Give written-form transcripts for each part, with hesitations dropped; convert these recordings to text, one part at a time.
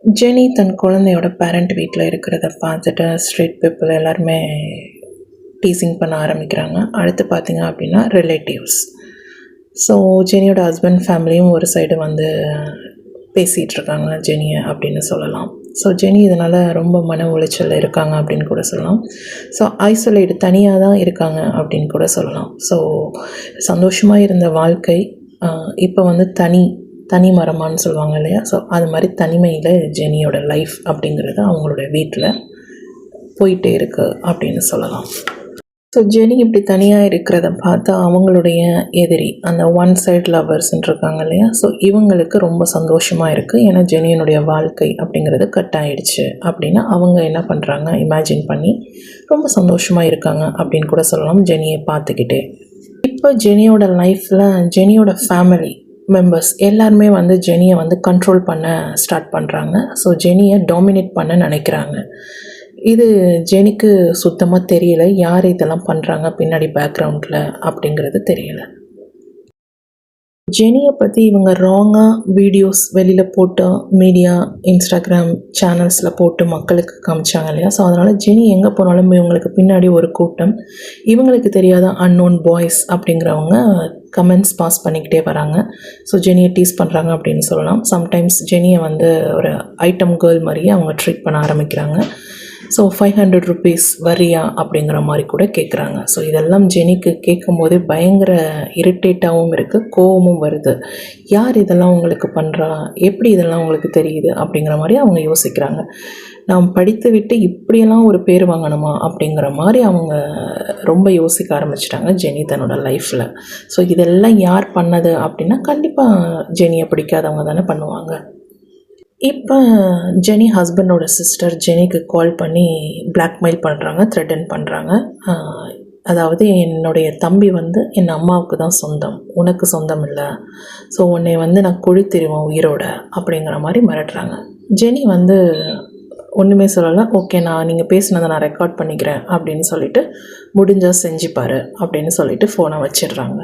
Jenny தன் குழந்தையோட parent வீட்டில் இருக்கிறத பார்த்துட்டு ஸ்ட்ரீட் பீப்புள் எல்லாருமே டீசிங் பண்ண ஆரம்பிக்கிறாங்க. அடுத்து பார்த்திங்க அப்படின்னா ரிலேட்டிவ்ஸ். ஸோ ஜெனியோட ஹஸ்பண்ட் ஃபேமிலியும் ஒரு சைடு வந்து பேசிகிட்ருக்காங்க ஜெனியை அப்படின்னு சொல்லலாம். ஸோ ஜெனி இதனால் ரொம்ப மன உளைச்சலில் இருக்காங்க அப்படின்னு கூட சொல்லலாம். ஸோ ஐசோலேட் தனியாக தான் இருக்காங்க அப்படின்னு கூட சொல்லலாம். ஸோ சந்தோஷமாக இருந்த வாழ்க்கை இப்போ வந்து தனி மரமானு சொல்லுவாங்க இல்லையா? ஸோ அது மாதிரி தனிமையில் ஜெனியோட லைஃப் அப்படிங்கிறது அவங்களோட வீட்டில் போயிட்டே இருக்குது அப்படின்னு சொல்லலாம். ஸோ ஜெனி இப்படி தனியாக இருக்கிறத பார்த்தா அவங்களுடைய எதிரி அந்த ஒன் சைட் லவர்ஸ்ன்னு இருக்காங்க இல்லையா? ஸோ இவங்களுக்கு ரொம்ப சந்தோஷமாக இருக்குது. ஏன்னா ஜெனியினுடைய வாழ்க்கை அப்படிங்கிறது கட் ஆகிடுச்சு அப்படின்னு அவங்க என்ன பண்ணுறாங்க, இமேஜின் பண்ணி ரொம்ப சந்தோஷமாக இருக்காங்க அப்படின்னு கூட சொல்லலாம் ஜெனியை பார்த்துக்கிட்டே. இப்போ ஜெனியோட லைஃப்பில் ஜெனியோட ஃபேமிலி மெம்பர்ஸ் எல்லாருமே வந்து ஜெனியை வந்து கண்ட்ரோல் பண்ண ஸ்டார்ட் பண்ணுறாங்க. ஸோ ஜெனியை டாமினேட் பண்ண நினைக்கிறாங்க. இது ஜெனிக்கு சுத்தமாக தெரியல, யார் இதெல்லாம் பண்ணுறாங்க பின்னாடி பேக்ரவுண்டில் அப்படிங்கிறது தெரியல. ஜெனியை பற்றி இவங்க ராங்காக வீடியோஸ் வெளியில் போட்டு மீடியா இன்ஸ்டாகிராம் சேனல்ஸில் போட்டு மக்களுக்கு காமிச்சாங்க இல்லையா? ஸோ அதனால் ஜெனி எங்கே போனாலும் இவங்களுக்கு பின்னாடி ஒரு கூட்டம், இவங்களுக்கு தெரியாத அன்னோன் பாய்ஸ் அப்படிங்கிறவங்க கமெண்ட்ஸ் பாஸ் பண்ணிக்கிட்டே வராங்க. ஸோ ஜெனியை டீஸ் பண்ணுறாங்க அப்படின்னு சொல்லலாம். சம்டைம்ஸ் ஜெனியை வந்து ஒரு ஐட்டம் கேர்ள் மாதிரியே அவங்க ட்ரீட் பண்ண ஆரம்பிக்கிறாங்க. ஸோ 500 rupees வரியா அப்படிங்கிற மாதிரி கூட கேட்குறாங்க. ஸோ இதெல்லாம் ஜெனிக்கு கேட்கும்போதே பயங்கர இரிட்டேட்டாகவும் இருக்குது, கோவமும் வருது. யார் இதெல்லாம் உங்களுக்கு பண்ணுறா, எப்படி இதெல்லாம் உங்களுக்கு தெரியுது அப்படிங்கிற மாதிரி அவங்க யோசிக்கிறாங்க. நாம் படித்து விட்டு இப்படியெல்லாம் ஒரு பேர் வாங்கணுமா அப்படிங்கிற மாதிரி அவங்க ரொம்ப யோசிக்க ஆரம்பிச்சிட்டாங்க ஜெனி தன்னோட லைஃப்பில். ஸோ இதெல்லாம் யார் பண்ணது அப்படின்னா கண்டிப்பாக ஜெனியை பிடிக்காதவங்க தானே பண்ணுவாங்க. இப்போ ஜெனி ஹஸ்பண்டோட சிஸ்டர் ஜெனிக்கு கால் பண்ணி பிளாக்மெயில் பண்ணுறாங்க, த்ரெட்டன் பண்ணுறாங்க. அதாவது என்னுடைய தம்பி வந்து என் அம்மாவுக்கு தான் சொந்தம், உனக்கு சொந்தம் இல்லை. ஸோ உன்னை வந்து நான் கொழுத்திருவேன் உயிரோட அப்படிங்கிற மாதிரி மிரட்டுறாங்க. ஜெனி வந்து ஒன்றுமே சொல்லலை. ஓகே, நீங்கள் பேசினதை நான் ரெக்கார்ட் பண்ணிக்கிறேன் அப்படின்னு சொல்லிட்டு முடிஞ்சால் செஞ்சுப்பார் அப்படின்னு சொல்லிட்டு ஃபோனை வச்சிடுறாங்க.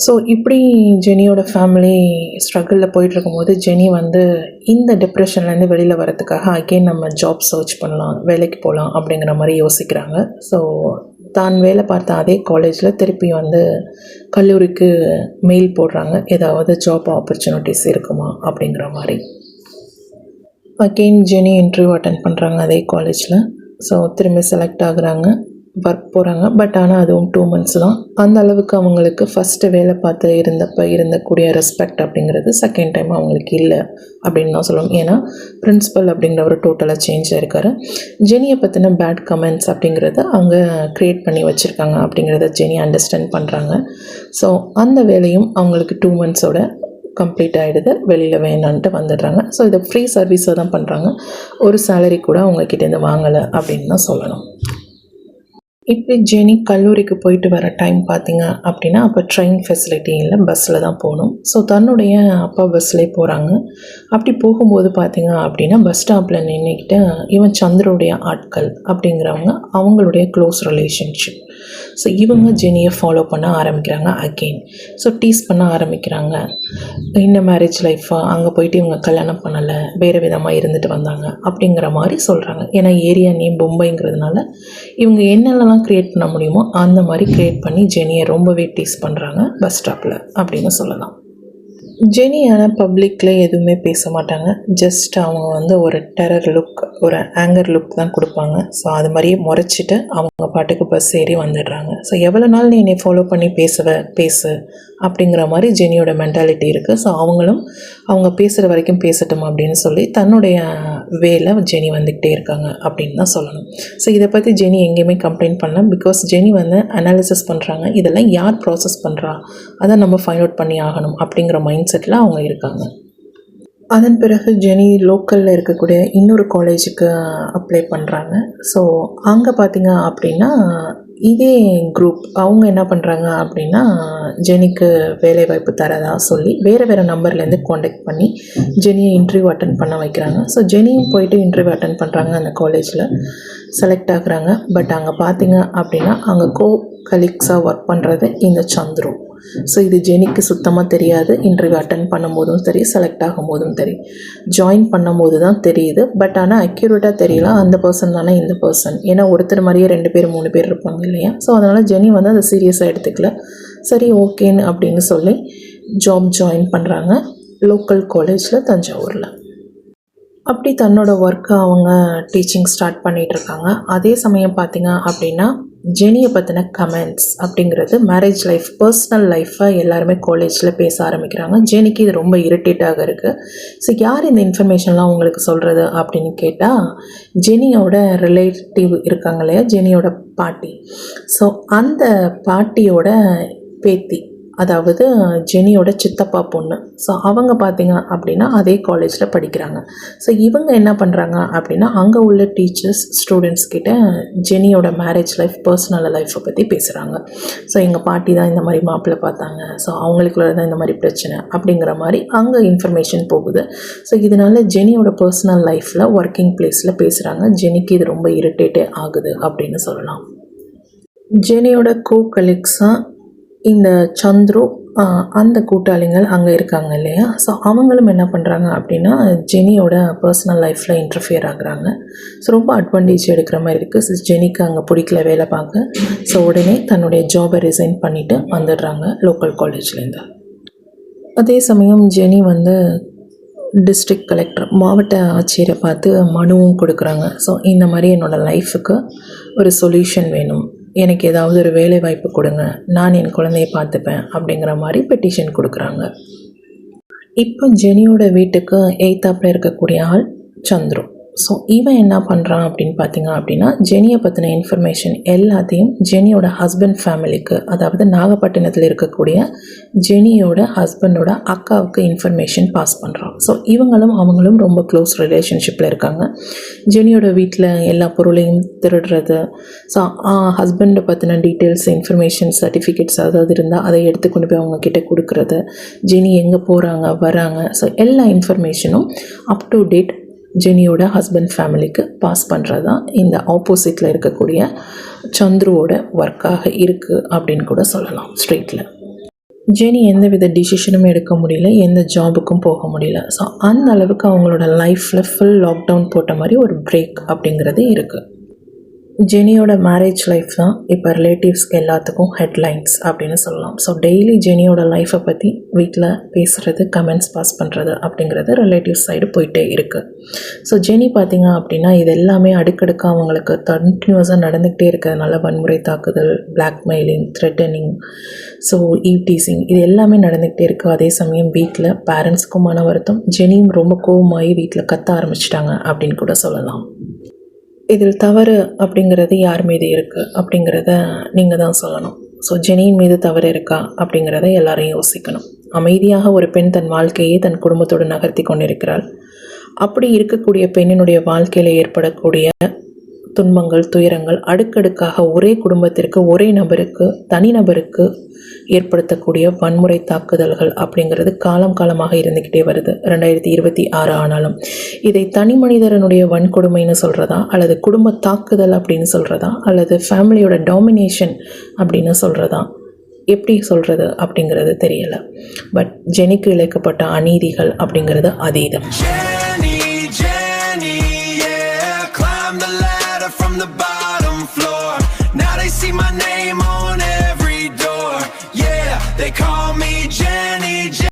ஸோ இப்படி ஜெனியோட ஃபேமிலி ஸ்ட்ரகிளில் போயிட்டுருக்கும்போது ஜெனி வந்து இந்த டிப்ரெஷன்லேருந்து வெளியில் வரதுக்காக அகெயின் நம்ம ஜாப் சர்ச் பண்ணலாம், வேலைக்கு போகலாம் அப்படிங்கிற மாதிரி யோசிக்கிறாங்க. ஸோ தான் வேலை பார்த்த அதே காலேஜில் திருப்பி வந்து கல்லூரிக்கு மெயில் போடுறாங்க, ஏதாவது ஜாப் ஆப்பர்ச்சுனிட்டிஸ் இருக்குமா அப்படிங்கிற மாதிரி. அகெயின் ஜெனி இன்டர்வியூ அட்டென்ட் பண்ணுறாங்க அதே காலேஜில். ஸோ திரும்பி செலக்ட் ஆகுறாங்க, ஒர்க் போகிறாங்க. பட் ஆனால் அதுவும் 2 months தான். அந்த அளவுக்கு அவங்களுக்கு ஃபஸ்ட்டு வேலை பார்த்து இருந்தக்கூடிய ரெஸ்பெக்ட் அப்படிங்கிறது செகண்ட் டைம் அவங்களுக்கு இல்லை அப்படின்னு தான் சொல்லணும். ஏன்னா பிரின்ஸிபல் அப்படிங்கிறவர் டோட்டலாக சேஞ்ச் ஆகிருக்காரு. ஜெனியை பற்றின பேட் கமெண்ட்ஸ் அப்படிங்கிறத அவங்க க்ரியேட் பண்ணி வச்சுருக்காங்க அப்படிங்கிறத ஜெனி அண்டர்ஸ்டாண்ட் பண்ணுறாங்க. ஸோ அந்த வேலையும் அவங்களுக்கு 2 months கம்ப்ளீட் ஆகிடுது, வெளியில் வேணான்ட்டு வந்துடுறாங்க. ஸோ இதை ஃப்ரீ சர்வீஸாக தான் பண்ணுறாங்க, ஒரு சேலரி கூட அவங்கக்கிட்டேருந்து வாங்கலை அப்படின்னு தான் சொல்லணும். இப்படி ஜெனி கல்லூரிக்கு போயிட்டு வர டைம் பார்த்திங்க அப்படின்னா அப்போ ட்ரெயின் ஃபெசிலிட்டி இல்லை, பஸ்ஸில் தான் போகணும். ஸோ தன்னுடைய அப்பா பஸ்லேயே போகிறாங்க. அப்படி போகும்போது பார்த்திங்க அப்படின்னா பஸ் ஸ்டாப்பில் நின்றுக்கிட்டு இவன் சந்திரோடைய ஆட்கள் அப்படிங்கிறவங்க அவங்களுடைய க்ளோஸ் ரிலேஷன்ஷிப். ஸோ இவங்க ஜெனியை ஃபாலோ பண்ண ஆரம்பிக்கிறாங்க அகெயின். ஸோ டீஸ் பண்ண ஆரம்பிக்கிறாங்க. இன்னும் மேரேஜ் லைஃப்பாக அங்கே போயிட்டு இவங்க கல்யாணம் பண்ணலை, வேறு விதமாக இருந்துட்டு வந்தாங்க அப்படிங்கிற மாதிரி சொல்கிறாங்க. ஏன்னா ஏரியா நேம் மும்பைங்கிறதுனால இவங்க என்னென்னலாம் க்ரியேட் பண்ண முடியுமோ அந்த மாதிரி க்ரியேட் பண்ணி ஜெனியை ரொம்பவே டீஸ் பண்ணுறாங்க பஸ் ஸ்டாப்பில் அப்படின்னு சொல்லலாம். ஜெனியான பப்ளிக்கில் எதுவுமே பேச மாட்டாங்க. ஜஸ்ட் அவங்க வந்து ஒரு டெரர் லுக், ஒரு ஆங்கர் லுக் தான் கொடுப்பாங்க. ஸோ அது மாதிரியே முறைச்சிட்டு அவங்க பாட்டுக்கு பஸ் ஏறி வந்துடுறாங்க. ஸோ எவ்வளோ நாள் நீ என்னை ஃபாலோ பண்ணி பேசு அப்படிங்கிற மாதிரி ஜெனியோட மென்டாலிட்டி இருக்குது. ஸோ அவங்களும் அவங்க பேசுகிற வரைக்கும் பேசட்டும் அப்படின்னு சொல்லி தன்னுடைய வேலை ஜெனி வந்துக்கிட்டே இருக்காங்க அப்படின்னு தான் சொல்லணும். ஸோ இதை பற்றி ஜெனி எங்கேயுமே கம்ப்ளைண்ட் பண்ணல. பிகாஸ் ஜெனி வந்து அனாலிசிஸ் பண்ணுறாங்க, இதெல்லாம் யார் ப்ராசஸ் பண்ணுறா அதை நம்ம ஃபைண்ட் அவுட் பண்ணி ஆகணும் அப்படிங்கிற மைண்ட் செட்டில் அவங்க இருக்காங்க. அதன் பிறகு ஜெனி லோக்கலில் இருக்கக்கூடிய இன்னொரு காலேஜுக்கு அப்ளை பண்ணுறாங்க. ஸோ அங்கே பார்த்திங்க அப்படின்னா இதே குரூப் அவங்க என்ன பண்ணுறாங்க அப்படின்னா ஜெனிக்கு வேலைவாய்ப்பு தரதா சொல்லி வேறு நம்பர்லேருந்து காண்டாக்ட் பண்ணி ஜெனியை இன்டர்வியூ அட்டன் பண்ண வைக்கிறாங்க. ஸோ ஜெனியும் போயிட்டு இன்டர்வியூ அட்டன் பண்ணுறாங்க, அந்த காலேஜில் செலக்ட் ஆகுறாங்க. பட் அங்கே பார்த்திங்க அப்படின்னா அங்கே கலீக்ஸாக ஒர்க் பண்ணுறது இந்த சந்துரு. ஸோ இது ஜெனிக்கு சுத்தமாக தெரியாது. இன்டர்வியூ அட்டன் பண்ணும்போதும் சரி, செலக்ட் ஆகும்போதும் சரி, ஜாயின் பண்ணும்போது தான் தெரியுது. பட் ஆனால் அக்யூரேட்டாக தெரியல அந்த பர்சன் தானே இந்த பர்சன். ஏன்னா ஒருத்தர் மாதிரியே 2 பேர் 3 பேர் இருப்பாங்க இல்லையா. ஸோ அதனால் ஜெனி வந்து அதை சீரியஸாக எடுத்துக்கல. சரி ஓகேன்னு அப்படின்னு சொல்லி ஜாப் ஜாயின் பண்ணுறாங்க லோக்கல் காலேஜில், தஞ்சாவூரில். அப்படி தன்னோட ஒர்க்கை அவங்க டீச்சிங் ஸ்டார்ட் பண்ணிகிட்ருக்காங்க. அதே சமயம் பார்த்திங்க அப்படின்னா ஜெனியை பற்றின கமெண்ட்ஸ் அப்படிங்கிறது மேரேஜ் லைஃப், பர்சனல் லைஃப்பை எல்லாருமே காலேஜில் பேச ஆரம்பிக்கிறாங்க. ஜெனிக்கு இது ரொம்ப இரிட்டேட்டாக இருக்குது. ஸோ யார் இந்த இன்ஃபர்மேஷன்லாம் உங்களுக்கு சொல்கிறது அப்படின்னு கேட்டால், ஜெனியோட ரிலேட்டிவ் இருக்காங்க இல்லையா, ஜெனியோட பாட்டி. ஸோ அந்த பாட்டியோட பேத்தி, அதாவது ஜெனியோட சித்தப்பா பொண்ணு. ஸோ அவங்க பார்த்திங்க அப்படின்னா அதே காலேஜில் படிக்கிறாங்க. ஸோ இவங்க என்ன பண்ணுறாங்க அப்படின்னா அங்கே உள்ள டீச்சர்ஸ் ஸ்டூடெண்ட்ஸ் கிட்ட ஜெனியோட மேரேஜ் லைஃப், பர்சனல் லைஃப்பை பற்றி பேசுகிறாங்க. ஸோ எங்கள் பாட்டி தான் இந்த மாதிரி மாப்பிள்ளை பார்த்தாங்க, ஸோ அவங்களுக்குள்ள தான் இந்த மாதிரி பிரச்சனை அப்படிங்கிற மாதிரி அங்கே இன்ஃபர்மேஷன் போகுது. ஸோ இதனால் ஜெனியோட பர்சனல் லைஃப்பில், ஒர்க்கிங் பிளேஸில் பேசுகிறாங்க. ஜெனிக்கு இது ரொம்ப இரிட்டேட்டே ஆகுது அப்படின்னு சொல்லலாம். ஜெனியோட கலீக்ஸாக இந்த சந்துரு, அந்த கூட்டாளிகள் அங்கே இருக்காங்க இல்லையா. ஸோ அவங்களும் என்ன பண்ணுறாங்க அப்படின்னா ஜெனியோட பர்சனல் லைஃப்பில் இன்டர்ஃபியர் ஆகுறாங்க. ஸோ ரொம்ப அட்வான்டேஜ் எடுக்கிற மாதிரி இருக்குது. ஸோ ஜெனிக்கு அங்கே பிடிக்கல வேலை பார்க்க. ஸோ உடனே தன்னுடைய ஜாபை ரிசைன் பண்ணிவிட்டு வந்துடுறாங்க லோக்கல் காலேஜ்லேருந்து. அதே சமயம் ஜெனி வந்து டிஸ்ட்ரிக்ட் கலெக்டர், மாவட்ட ஆட்சியரை பார்த்து மனுவும் கொடுக்குறாங்க. ஸோ இந்த மாதிரி என்னோடய லைஃபுக்கு ஒரு சொல்யூஷன் வேணும், எனக்கு ஏதாவது ஒரு வேலை வாய்ப்பு கொடுங்க, நான் என் குழந்தைய பார்த்துப்பேன் அப்படிங்கிற மாதிரி பெட்டிஷன் கொடுக்குறாங்க. இப்போ ஜெனியோட வீட்டுக்கு எய்த்தாப்பில் இருக்கக்கூடிய ஆள் சந்துரு. ஸோ இவன் என்ன பண்ணுறான் அப்படின்னு பார்த்தீங்க அப்படின்னா ஜெனியை பற்றின இன்ஃபர்மேஷன் எல்லாத்தையும் ஜெனியோட ஹஸ்பண்ட் ஃபேமிலிக்கு, அதாவது நாகப்பட்டினத்தில் இருக்கக்கூடிய ஜெனியோட ஹஸ்பண்டோட அக்காவுக்கு இன்ஃபர்மேஷன் பாஸ் பண்ணுறான். ஸோ இவங்களும் அவங்களும் ரொம்ப க்ளோஸ் ரிலேஷன்ஷிப்பில் இருக்காங்க. ஜெனியோட வீட்டில் எல்லா பொருளையும் திருடுறது, ஸோ ஹஸ்பண்டை பற்றின டீட்டெயில்ஸ், இன்ஃபர்மேஷன், சர்டிஃபிகேட்ஸ் அதாவது இருந்தால் அதை எடுத்து கொண்டு போய் அவங்க கிட்டே கொடுக்குறது, ஜெனி எங்கே போகிறாங்க வராங்க, ஸோ எல்லா இன்ஃபர்மேஷனும் அப் டு டேட் ஜெனியோட ஹஸ்பண்ட் ஃபேமிலிக்கு பாஸ் பண்ணுறது தான் இந்த ஆப்போசிட்டில் இருக்கக்கூடிய சந்துருவோட ஒர்க்காக இருக்குது அப்படின்னு கூட சொல்லலாம். ஸ்ட்ரெயிட்டில் ஜெனி எந்த வித டிசிஷனும் எடுக்க முடியல, எந்த ஜாபுக்கும் போக முடியல. ஸோ அந்த அளவுக்கு அவங்களோட லைஃப்பில் ஃபுல் லாக்டவுன் போட்ட மாதிரி ஒரு பிரேக் அப்படிங்கிறது இருக்குது. ஜெனியோட மேரேஜ் லைஃப் தான் இப்போ ரிலேட்டிவ்ஸ்க்கு எல்லாத்துக்கும் ஹெட்லைன்ஸ் அப்படின்னு சொல்லலாம். ஸோ டெய்லி ஜெனியோட லைஃப்பை பற்றி வீட்டில் பேசுகிறது, கமெண்ட்ஸ் பாஸ் பண்ணுறது அப்படிங்கிறது ரிலேட்டிவ்ஸ் சைடு போயிட்டே இருக்குது. ஸோ ஜெனி பார்த்திங்க அப்படின்னா இது எல்லாமே அடுக்கடுக்காக அவங்களுக்கு கண்டினியூஸாக நடந்துக்கிட்டே இருக்கிறதுனால வன்முறை தாக்குதல், பிளாக்மெயிலிங், த்ரெட்டனிங், ஸோ ஈவ்டீசிங் இது எல்லாமே நடந்துக்கிட்டே இருக்குது. அதே சமயம் வீட்டில் பேரண்ட்ஸ்க்கும் மன வருத்தம், ஜெனியும் ரொம்ப கோவமாகி வீட்டில் கத்த ஆரம்பிச்சிட்டாங்க அப்படின்னு கூட சொல்லலாம். இதில் தவறு அப்படிங்கிறது யார் மீது இருக்குது அப்படிங்கிறத நீங்கள் தான் சொல்லணும். ஸோ ஜெனியின் மீது தவறு இருக்கா அப்படிங்கிறத எல்லாரையும் யோசிக்கணும். அமைதியாக ஒரு பெண் தன் வாழ்க்கையை தன் குடும்பத்தோடு நகர்த்தி கொண்டிருக்கிறாள். அப்படி இருக்கக்கூடிய பெண்ணினுடைய வாழ்க்கையில் ஏற்படக்கூடிய துன்பங்கள், துயரங்கள் அடுக்கடுக்காக ஒரே குடும்பத்திற்கு, ஒரே நபருக்கு, தனிநபருக்கு ஏற்படுத்தக்கூடிய வன்முறை தாக்குதல்கள் அப்படிங்கிறது காலம் காலமாக இருந்துக்கிட்டே வருது. 2026 ஆனாலும் இதை தனி மனிதனுடைய வன்கொடுமைன்னு சொல்கிறதா, அல்லது குடும்ப தாக்குதல் அப்படின்னு சொல்கிறதா, அல்லது ஃபேமிலியோட டாமினேஷன் அப்படின்னு சொல்கிறதா, எப்படி சொல்கிறது அப்படிங்கிறது தெரியலை. பட் ஜெனிக்கு இழைக்கப்பட்ட அநீதிகள் அப்படிங்கிறது அதீதம். From the bottom floor, now they see my name on every door. Yeah, they call me